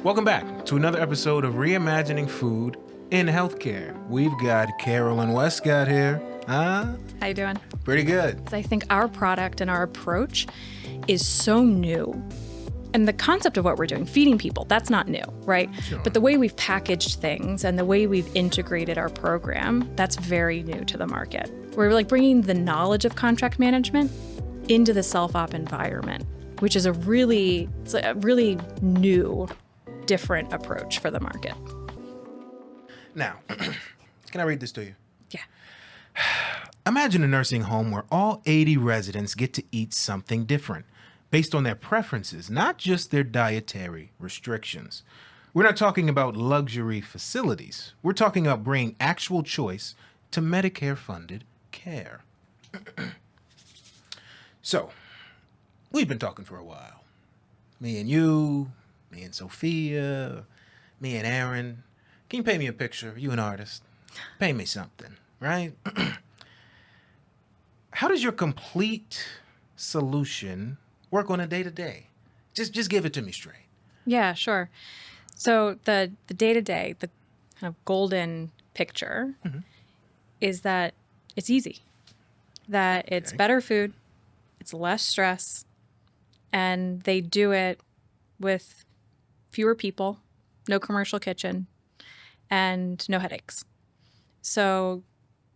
Welcome back to another episode of Reimagining Food in Healthcare. We've got Carolyn Wescott here. How you doing? Pretty good. I think our product and our approach is so new. And the concept of what we're doing, feeding people, that's not new, right? Sure. But the way we've packaged things and the way we've integrated our program, that's very new to the market. We're like bringing the knowledge of contract management into the self-op environment, which is a really new, different approach for the market. Now, can I read this to you? Yeah. Imagine a nursing home where all 80 residents get to eat something different based on their preferences, not just their dietary restrictions. We're not talking about luxury facilities. We're talking about bringing actual choice to Medicare-funded care. So, we've been talking for a while. Me and you, me and Sophia, me and Aaron. Can you paint me a picture? You an artist. Paint me something, right? How does your complete solution work on a day-to-day? Just give it to me straight. Yeah, sure. So the day-to-day, the kind of golden picture is that it's easy, that it's better food, it's less stress, and they do it with fewer people, no commercial kitchen, and no headaches. So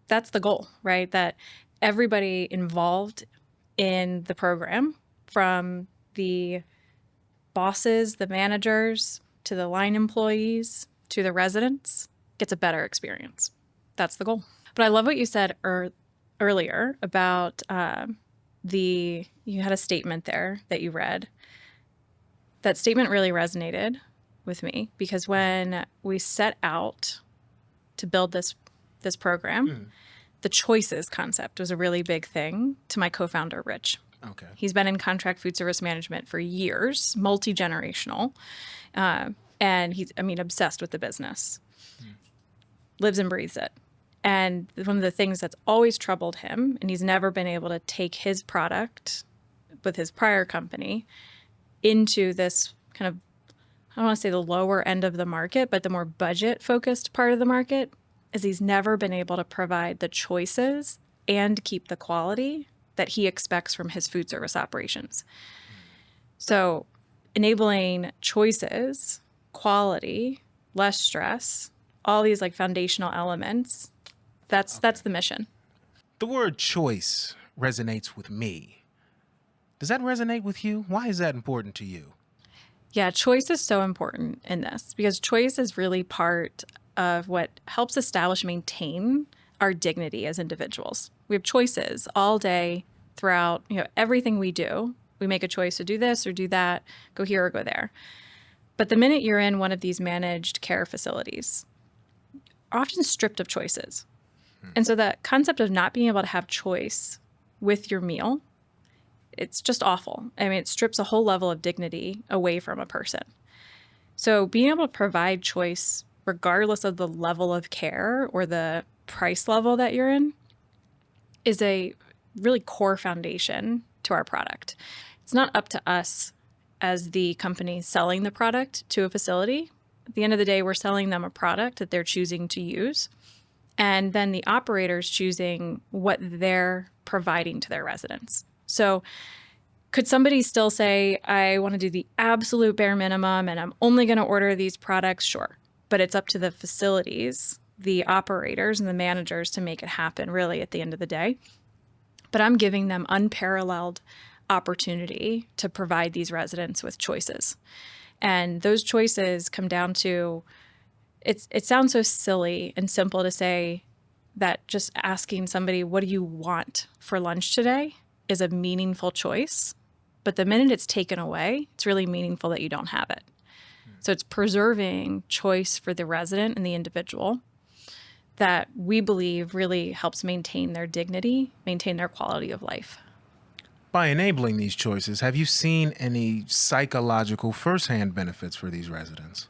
that's the goal, right? That everybody involved in the program, from the bosses, the managers, to the line employees, to the residents, gets a better experience. That's the goal. But I love what you said earlier about you had a statement there that you read. That statement really resonated with me because when we set out to build this program, the choices concept was a really big thing to my co-founder, Rich. Okay. He's been in contract food service management for years, multi-generational, and he's, obsessed with the business. Lives and breathes it. And one of the things that's always troubled him, and he's never been able to take his product with his prior company into this kind of, I don't want to say the lower end of the market, but the more budget-focused part of the market, is he's never been able to provide the choices and keep the quality that he expects from his food service operations. So enabling choices, quality, less stress, all these like foundational elements, that's the mission. The word choice resonates with me. Does that resonate with you? Why is that important to you? Yeah, choice is so important in this because choice is really part of what helps establish and maintain our dignity as individuals. We have choices all day throughout, everything we do. We make a choice to do this or do that, go here or go there. But the minute you're in one of these managed care facilities, are often stripped of choices. And so that concept of not being able to have choice with your meal, it's just awful. It strips a whole level of dignity away from a person. So being able to provide choice regardless of the level of care or the price level that you're in is a really core foundation to our product. It's not up to us as the company selling the product to a facility. At the end of the day, we're selling them a product that they're choosing to use. And then the operator's choosing what they're providing to their residents. So could somebody still say, I want to do the absolute bare minimum and I'm only going to order these products? Sure. But it's up to the facilities, the operators and the managers to make it happen really at the end of the day. But I'm giving them unparalleled opportunity to provide these residents with choices. And those choices come down to, it sounds so silly and simple to say that just asking somebody, what do you want for lunch today, is a meaningful choice. But the minute it's taken away, it's really meaningful that you don't have it. So it's preserving choice for the resident and the individual that we believe really helps maintain their dignity, maintain their quality of life. By enabling these choices, have you seen any psychological firsthand benefits for these residents?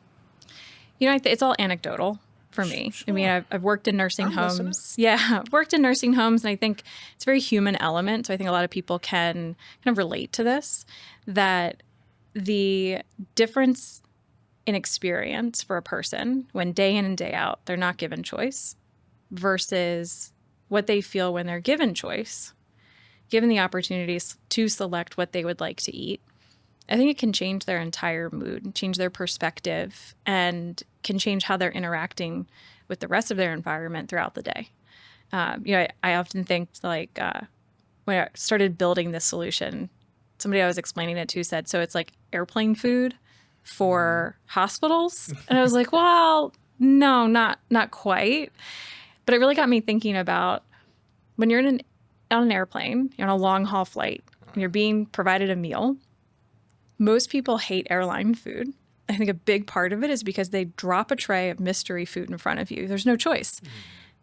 It's all anecdotal for me. Sure. I've worked in nursing homes. Listening. Yeah, I've worked in nursing homes, and I think it's a very human element. So I think a lot of people can kind of relate to this, that the difference an experience for a person when day in and day out they're not given choice versus what they feel when they're given choice, given the opportunities to select what they would like to eat. I think it can change their entire mood, change their perspective, and can change how they're interacting with the rest of their environment throughout the day. I often think like when I started building this solution, somebody I was explaining it to said, so it's like airplane food for hospitals. And I was like, well, no, not quite. But it really got me thinking about when you're on an airplane, you're on a long haul flight, and you're being provided a meal. Most people hate airline food. I think a big part of it is because they drop a tray of mystery food in front of you. There's no choice.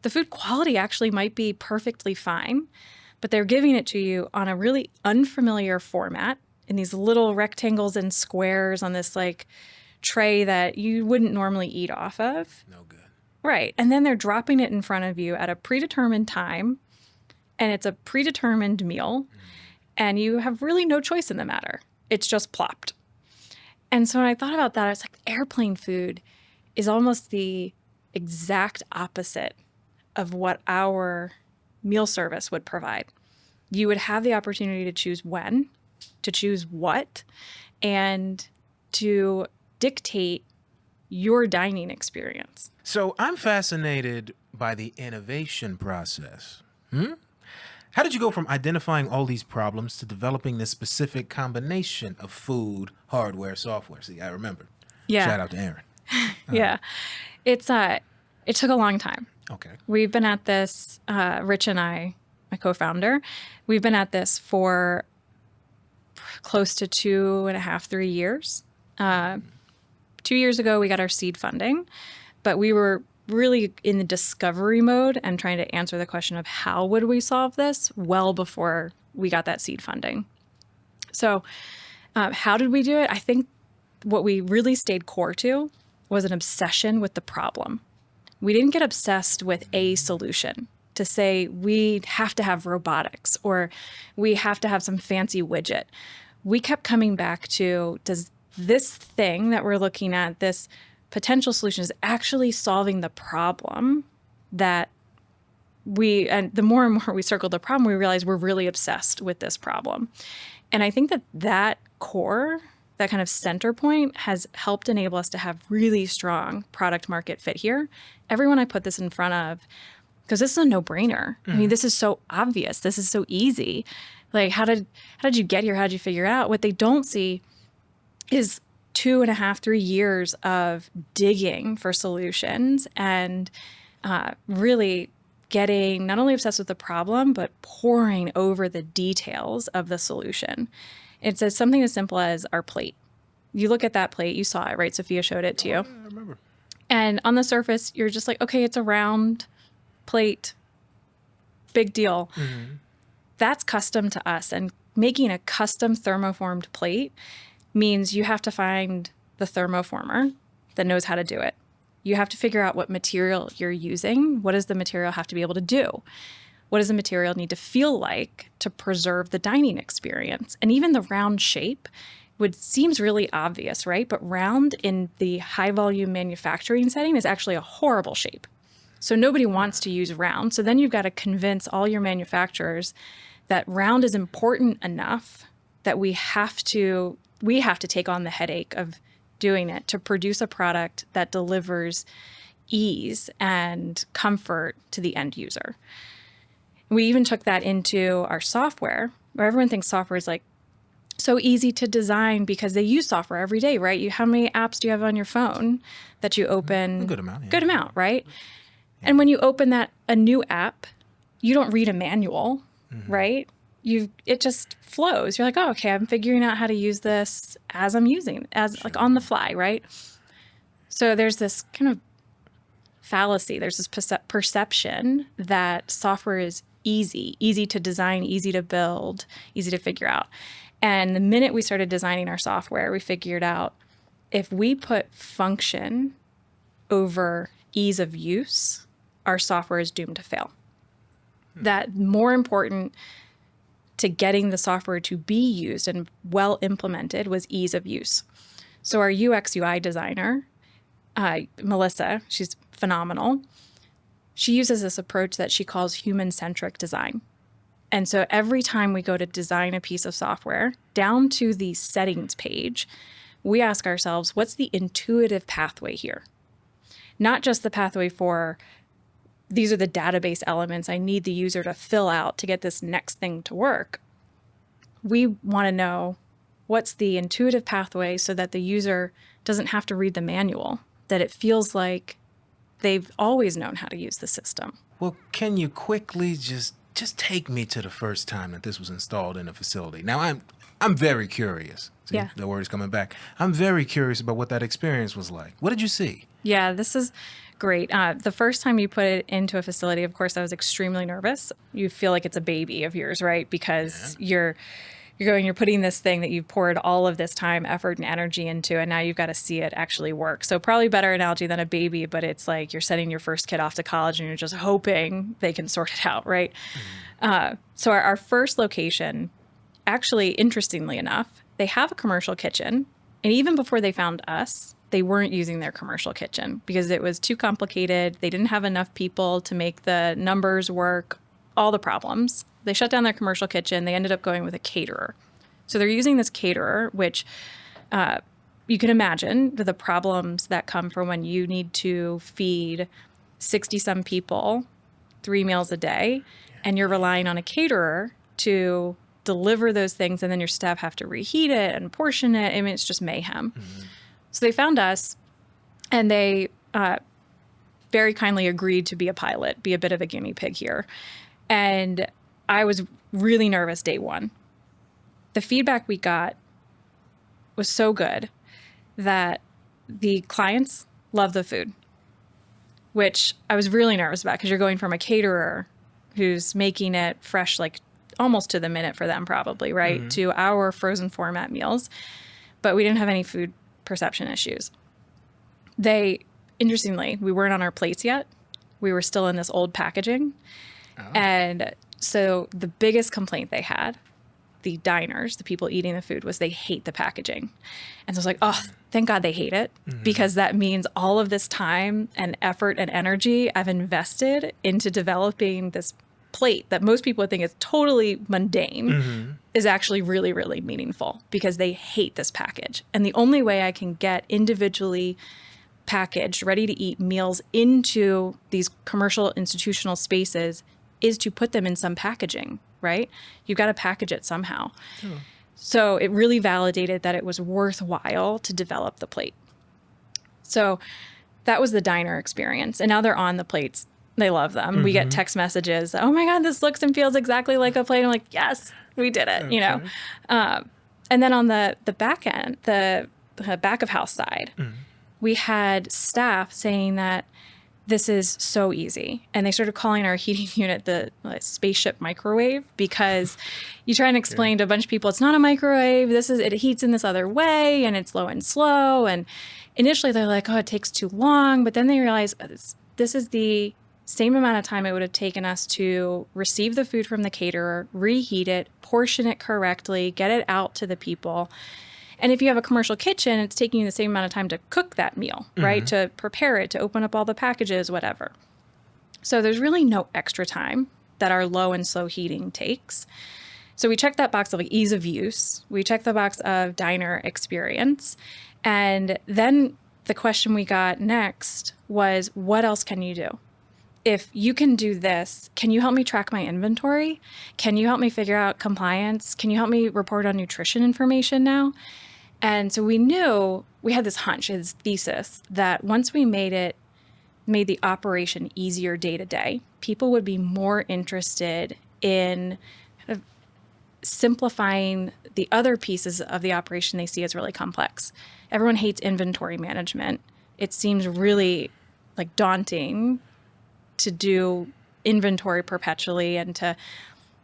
The food quality actually might be perfectly fine, but they're giving it to you on a really unfamiliar format in these little rectangles and squares on this like tray that you wouldn't normally eat off of. No good. Right. And then they're dropping it in front of you at a predetermined time, and it's a predetermined meal, and you have really no choice in the matter. It's just plopped. And so when I thought about that, I was like, airplane food is almost the exact opposite of what our meal service would provide. You would have the opportunity to choose when, to choose what, and to dictate your dining experience. So I'm fascinated by the innovation process. How did you go from identifying all these problems to developing this specific combination of food, hardware, software? See, I remember. Yeah. Shout out to Aaron. Yeah. It took a long time. Okay. We've been at this, Rich and I, my co-founder, we've been at this for close to 2.5, 3 years. 2 years ago, we got our seed funding, but we were really in the discovery mode and trying to answer the question of how would we solve this well before we got that seed funding. So how did we do it? I think what we really stayed core to was an obsession with the problem. We didn't get obsessed with a solution to say we have to have robotics or we have to have some fancy widget. We kept coming back to, does this thing that we're looking at, this potential solution, is actually solving the problem that and the more and more we circled the problem, we realized we're really obsessed with this problem. And I think that core, that kind of center point, has helped enable us to have really strong product market fit here. Everyone I put this in front of, because this is a no-brainer. I mean, this is so obvious. This is so easy. Like, how did you get here? How did you figure it out? What they don't see is 2.5, 3 years of digging for solutions and really getting not only obsessed with the problem, but poring over the details of the solution. It's something as simple as our plate. You look at that plate, you saw it, right? Sophia showed it to you. Yeah, I remember. And on the surface, you're just like, okay, it's a round plate, big deal. That's custom to us. And making a custom thermoformed plate means you have to find the thermoformer that knows how to do it. You have to figure out what material you're using. What does the material have to be able to do? What does the material need to feel like to preserve the dining experience? And even the round shape seems really obvious, right? But round in the high volume manufacturing setting is actually a horrible shape. So nobody wants to use round. So then you've got to convince all your manufacturers that round is important enough that we have to take on the headache of doing it to produce a product that delivers ease and comfort to the end user. We even took that into our software, where everyone thinks software is like so easy to design because they use software every day, right? How many apps do you have on your phone that you open? A good amount. Yeah. Good amount, right? And when you open a new app, you don't read a manual, right? It just flows. You're like, oh, okay, I'm figuring out how to use this as I'm using it, like on the fly, right? So there's this kind of fallacy. There's this perception that software is easy to design, easy to build, easy to figure out. And the minute we started designing our software, we figured out if we put function over ease of use, our software is doomed to fail. That more important to getting the software to be used and well implemented was ease of use. So our UX UI designer, Melissa, she's phenomenal. She uses this approach that she calls human-centric design. And so every time we go to design a piece of software, down to the settings page, we ask ourselves, what's the intuitive pathway here? Not just the pathway for, these are the database elements I need the user to fill out to get this next thing to work. We want to know what's the intuitive pathway so that the user doesn't have to read the manual, that it feels like they've always known how to use the system. Well, can you quickly just take me to the first time that this was installed in a facility? Now, I'm very curious. See, Yeah. the word is coming back. I'm very curious about what that experience was like. What did you see? Yeah, this is great. The first time you put it into a facility, of course, I was extremely nervous. You feel like it's a baby of yours, right? Because you're putting this thing that you've poured all of this time, effort, and energy into, and now you've got to see it actually work. So probably better analogy than a baby, but it's like you're sending your first kid off to college and you're just hoping they can sort it out, right? So our first location, actually, interestingly enough, they have a commercial kitchen. And even before they found us, they weren't using their commercial kitchen because it was too complicated. They didn't have enough people to make the numbers work, all the problems. They shut down their commercial kitchen. They ended up going with a caterer. So they're using this caterer, which you can imagine the problems that come from when you need to feed 60-some people 3 meals a day, and you're relying on a caterer to deliver those things, and then your staff have to reheat it and portion it. I mean, it's just mayhem. So they found us, and they very kindly agreed to be a pilot, be a bit of a guinea pig here. And I was really nervous day one. The feedback we got was so good that the clients love the food, which I was really nervous about because you're going from a caterer who's making it fresh, like almost to the minute for them probably, right, to our frozen format meals. But we didn't have any food perception issues. Interestingly, we weren't on our plates yet. We were still in this old packaging. And so the biggest complaint they had, the diners, the people eating the food, was they hate the packaging. And so I was like, oh, thank God they hate it, because that means all of this time and effort and energy I've invested into developing this plate that most people would think is totally mundane is actually really, really meaningful because they hate this package. And the only way I can get individually packaged, ready to eat meals into these commercial institutional spaces is to put them in some packaging, right? You've got to package it somehow. So it really validated that it was worthwhile to develop the plate. So that was the diner experience. And now they're on the plates. They love them. We get text messages. Oh my God, this looks and feels exactly like a plate. I'm like, yes, we did it, you know? And then on the back end, the back of house side, we had staff saying that this is so easy. And they started calling our heating unit the spaceship microwave because you try and explain to a bunch of people, it's not a microwave. It heats in this other way and it's low and slow. And initially they're like, oh, it takes too long. But then they realize this is the same amount of time it would have taken us to receive the food from the caterer, reheat it, portion it correctly, get it out to the people. And if you have a commercial kitchen, it's taking you the same amount of time to cook that meal, right? To prepare it, to open up all the packages, whatever. So there's really no extra time that our low and slow heating takes. So we checked that box of ease of use. We checked the box of diner experience. And then the question we got next was, what else can you do? If you can do this, can you help me track my inventory? Can you help me figure out compliance? Can you help me report on nutrition information now? And so we knew, we had this hunch, this thesis, that once we made the operation easier day to day, people would be more interested in kind of simplifying the other pieces of the operation they see as really complex. Everyone hates inventory management. It seems really like daunting to do inventory perpetually and to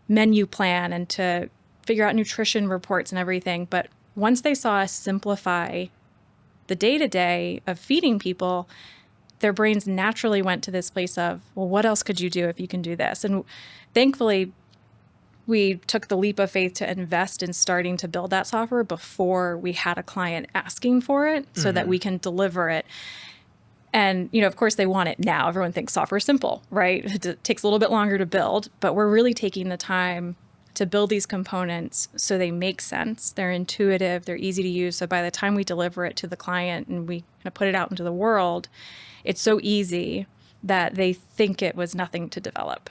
menu plan and to figure out nutrition reports and everything. But once they saw us simplify the day-to-day of feeding people, their brains naturally went to this place of, well, what else could you do if you can do this? And thankfully, we took the leap of faith to invest in starting to build that software before we had a client asking for it so that we can deliver it. And, of course, they want it now. Everyone thinks software is simple, right? It takes a little bit longer to build, but we're really taking the time to build these components so they make sense. They're intuitive. They're easy to use. So by the time we deliver it to the client and we kind of put it out into the world, it's so easy that they think it was nothing to develop.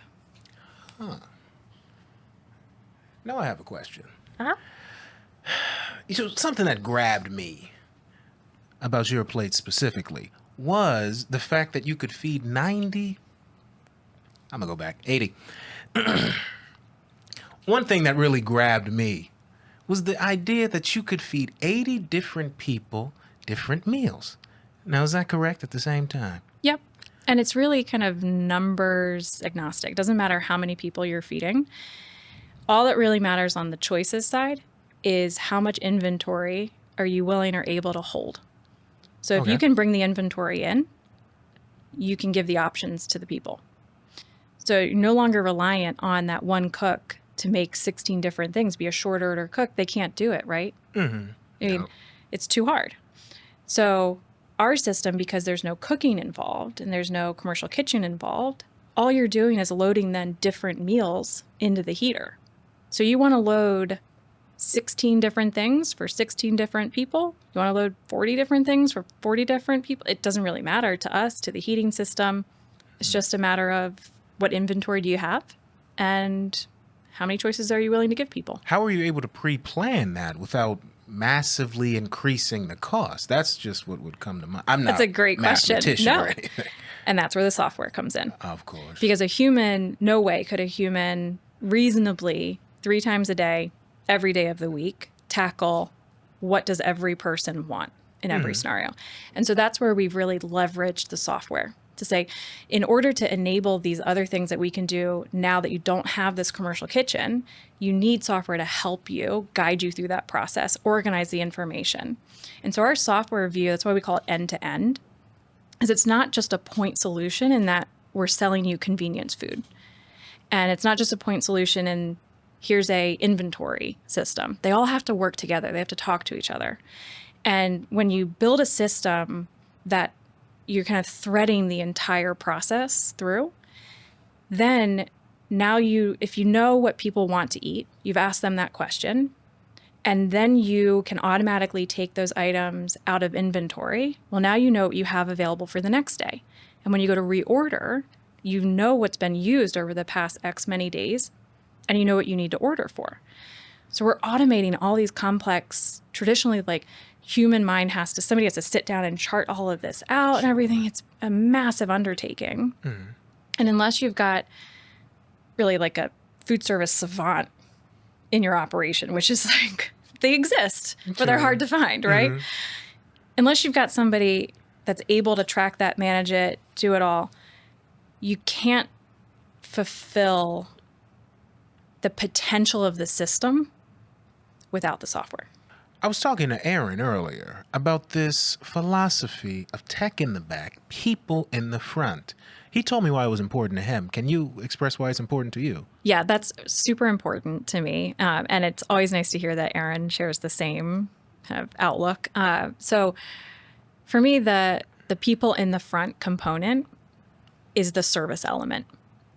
Now I have a question. Uh-huh. So something that grabbed me about your plate specifically was the fact that you could feed 90, I'm going to go back, 80. One thing that really grabbed me was the idea that you could feed 80 different people different meals. Now, is that correct at the same time? Yep. And it's really kind of numbers agnostic. Doesn't matter how many people you're feeding. All that really matters on the choices side is how much inventory are you willing or able to hold. So if you can bring the inventory in, you can give the options to the people. So you're no longer reliant on that one cook to make 16 different things, be a short order cook. They can't do it, right? I mean, it's too hard. So our system, because there's no cooking involved and there's no commercial kitchen involved, all you're doing is loading then different meals into the heater. So you want to load 16 different things for 16 different people? You want to load 40 different things for 40 different people? It doesn't really matter to us, to the heating system. It's just a matter of what inventory do you have and how many choices are you willing to give people? How are you able to pre-plan that without massively increasing the cost? That's just what would come to mind. I'm not That's a great question. No. Or anything. And that's where the software comes in. Of course. Because no way could a human reasonably 3 times a day, every day of the week, tackle what does every person want in every scenario. And so that's where we've really leveraged the software to say, in order to enable these other things that we can do now that you don't have this commercial kitchen, you need software to help you, guide you through that process, organize the information. And so our software view, that's why we call it end-to-end, is it's not just a point solution in that we're selling you convenience food. And it's not just a point solution in here's a inventory system. They all have to work together. They have to talk to each other. And when you build a system that you're kind of threading the entire process through, then now if you know what people want to eat, you've asked them that question, and then you can automatically take those items out of inventory. Well, now you know what you have available for the next day. And when you go to reorder, you know what's been used over the past X many days, and you know what you need to order for. So we're automating all these complex, traditionally like human mind somebody has to sit down and chart all of this out and everything. It's a massive undertaking. And unless you've got really like a food service savant in your operation, which is like, they exist, but they're hard to find, right? Unless you've got somebody that's able to track that, manage it, do it all, you can't fulfill the potential of the system without the software. I was talking to Aaron earlier about this philosophy of tech in the back, people in the front. He told me why it was important to him. Can you express why it's important to you? Yeah, that's super important to me. And it's always nice to hear that Aaron shares the same kind of outlook. So for me, the people in the front component is the service element.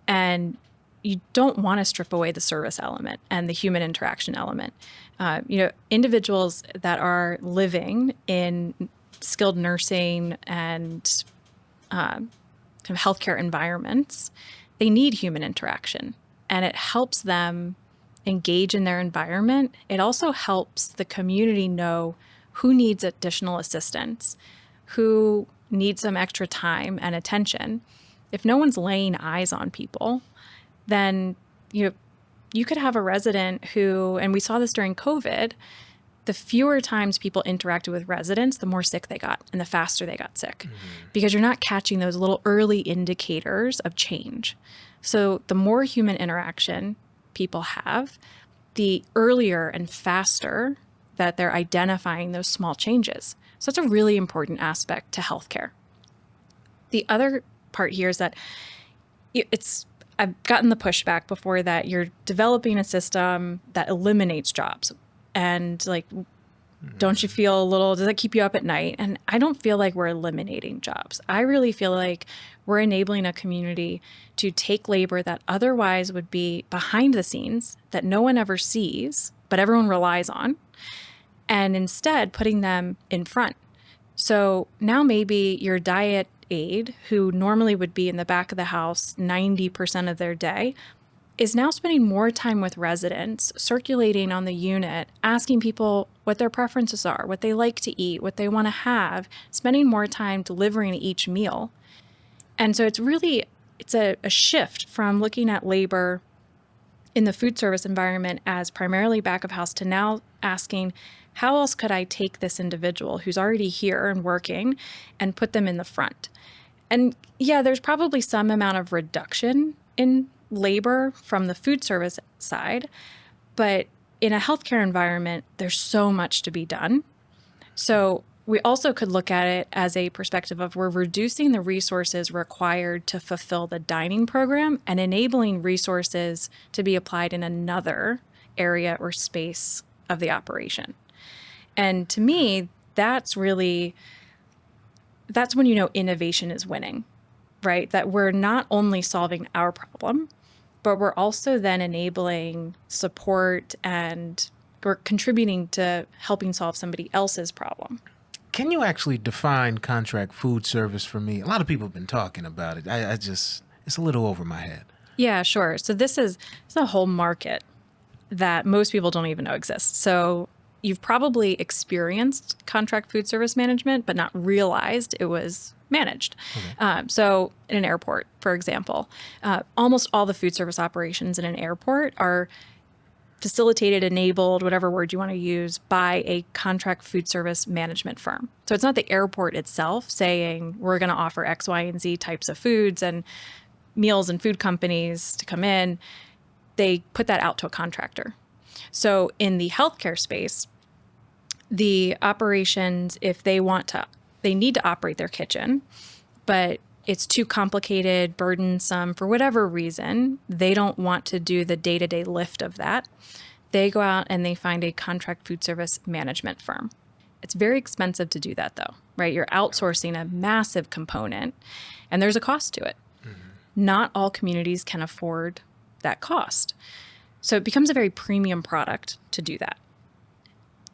And you don't want to strip away the service element and the human interaction element. Individuals that are living in skilled nursing and kind of healthcare environments, they need human interaction, and it helps them engage in their environment. It also helps the community know who needs additional assistance, who needs some extra time and attention. If no one's laying eyes on people, then you could have a resident who, and we saw this during COVID, the fewer times people interacted with residents, the more sick they got and the faster they got sick, because you're not catching those little early indicators of change. So the more human interaction people have, the earlier and faster that they're identifying those small changes. So it's a really important aspect to healthcare. The other part here is that I've gotten the pushback before that you're developing a system that eliminates jobs. And like, don't you feel a little, does that keep you up at night? And I don't feel like we're eliminating jobs. I really feel like we're enabling a community to take labor that otherwise would be behind the scenes, that no one ever sees, but everyone relies on, and instead putting them in front. So now maybe your diet aide, who normally would be in the back of the house 90% of their day, is now spending more time with residents, circulating on the unit, asking people what their preferences are, what they like to eat, what they want to have, spending more time delivering each meal. And so it's a shift from looking at labor in the food service environment as primarily back of house to now asking, how else could I take this individual who's already here and working and put them in the front? And yeah, there's probably some amount of reduction in labor from the food service side, but in a healthcare environment, there's so much to be done. So we also could look at it as a perspective of we're reducing the resources required to fulfill the dining program and enabling resources to be applied in another area or space of the operation. And to me, that's when innovation is winning, right? That we're not only solving our problem, but we're also then enabling support and we're contributing to helping solve somebody else's problem. Can you actually define contract food service for me? A lot of people have been talking about it. It's a little over my head. Yeah, sure. So this is a whole market that most people don't even know exists. So you've probably experienced contract food service management, but not realized it was managed. Okay. So in an airport, for example, almost all the food service operations in an airport are facilitated, enabled, whatever word you want to use, by a contract food service management firm. So it's not the airport itself saying we're going to offer X, Y, and Z types of foods and meals and food companies to come in. They put that out to a contractor. So in the healthcare space, the operations, if they need to operate their kitchen, but it's too complicated, burdensome, for whatever reason, they don't want to do the day-to-day lift of that. They go out and they find a contract food service management firm. It's very expensive to do that though, right? You're outsourcing a massive component and there's a cost to it. Mm-hmm. Not all communities can afford that cost. So it becomes a very premium product to do that.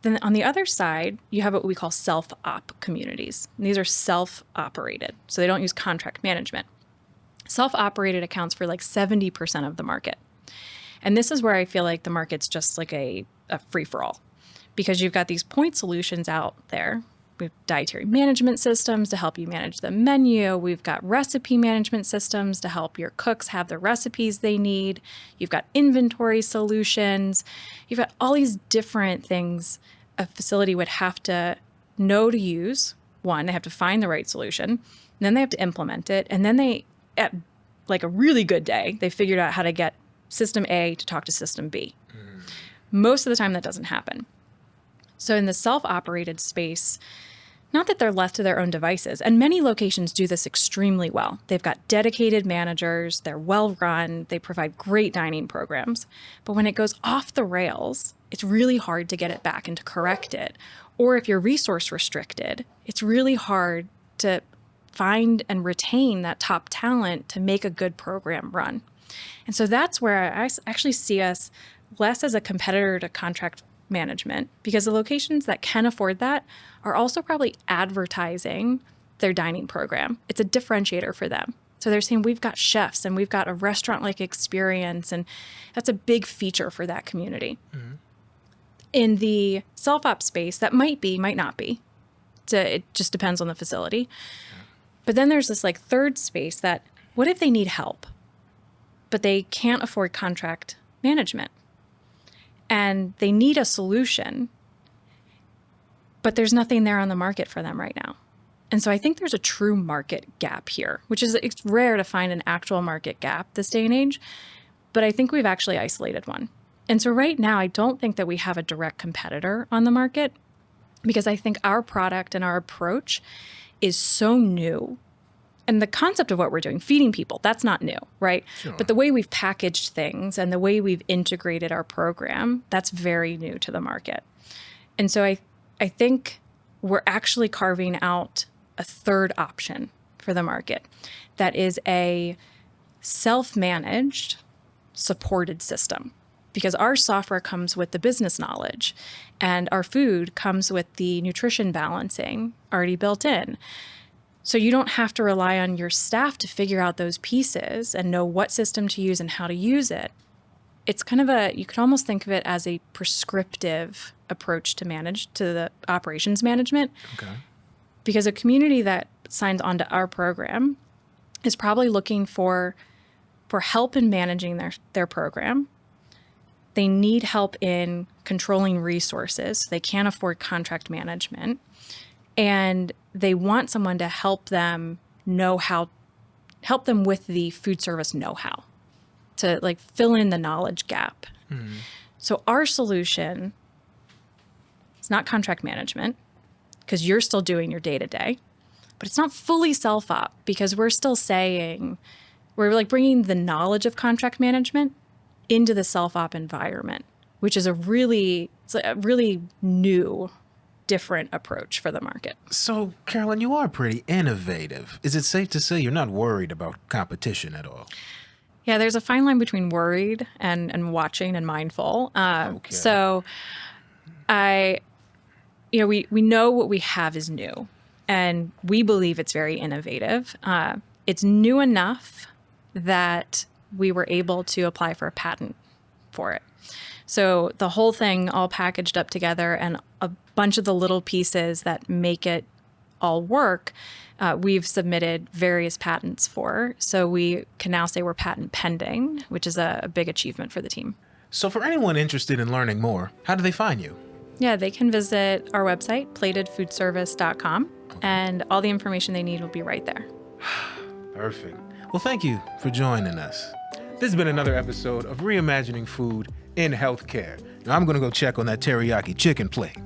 Then on the other side, you have what we call self-op communities. And these are self-operated, so they don't use contract management. Self-operated accounts for like 70% of the market. And this is where I feel like the market's just like a free-for-all, because you've got these point solutions out there. We have dietary management systems to help you manage the menu. We've got recipe management systems to help your cooks have the recipes they need. You've got inventory solutions. You've got all these different things a facility would have to know to use. One, they have to find the right solution, and then they have to implement it. And then they, at like a really good day, they figured out how to get system A to talk to system B. Most of the time that doesn't happen. So in the self-operated space, not that they're left to their own devices, and many locations do this extremely well. They've got dedicated managers, they're well run, they provide great dining programs. But when it goes off the rails, it's really hard to get it back and to correct it. Or if you're resource restricted, it's really hard to find and retain that top talent to make a good program run. And so that's where I actually see us less as a competitor to contract management, because the locations that can afford that are also probably advertising their dining program. It's a differentiator for them. So they're saying we've got chefs and we've got a restaurant-like experience, and that's a big feature for that community. Mm-hmm. In the self-op space, that might be, might not be. So it just depends on the facility. Yeah. But then there's this like third space that, what if they need help, but they can't afford contract management? And they need a solution, but there's nothing there on the market for them right now. And so I think there's a true market gap here, which is, it's rare to find an actual market gap this day and age, but I think we've actually isolated one. And so right now, I don't think that we have a direct competitor on the market, because I think our product and our approach is so new. the concept of what we're doing, feeding people, that's not new, right? Sure. But the way we've packaged things and the way we've integrated our program, that's very new to the market. And so I think we're actually carving out a third option for the market that is a self-managed, supported system. Because our software comes with the business knowledge and our food comes with the nutrition balancing already built in. So you don't have to rely on your staff to figure out those pieces and know what system to use and how to use it. It's kind of you could almost think of it as a prescriptive approach to the operations management. Okay. Because a community that signs onto our program is probably looking for help in managing their program. They need help in controlling resources. They can't afford contract management. And they want someone to help them help them with the food service know-how, to like fill in the knowledge gap. Mm-hmm. So our solution is not contract management, because you're still doing your day-to-day, but it's not fully self-op, because we're still saying, we're like bringing the knowledge of contract management into the self-op environment, which is a really new, different approach for the market. So, Carolyn, you are pretty innovative. Is it safe to say you're not worried about competition at all? Yeah, there's a fine line between worried and watching and mindful. Okay. So we know what we have is new, and we believe it's very innovative. It's new enough that we were able to apply for a patent for it. So the whole thing all packaged up together, and a bunch of the little pieces that make it all work, we've submitted various patents for. So we can now say we're patent pending, which is a big achievement for the team. So for anyone interested in learning more, how do they find you? Yeah, they can visit our website, platedfoodservice.com, and all the information they need will be right there. Perfect. Well, thank you for joining us. This has been another episode of Reimagining Food in Healthcare. Now I'm going to go check on that teriyaki chicken plate.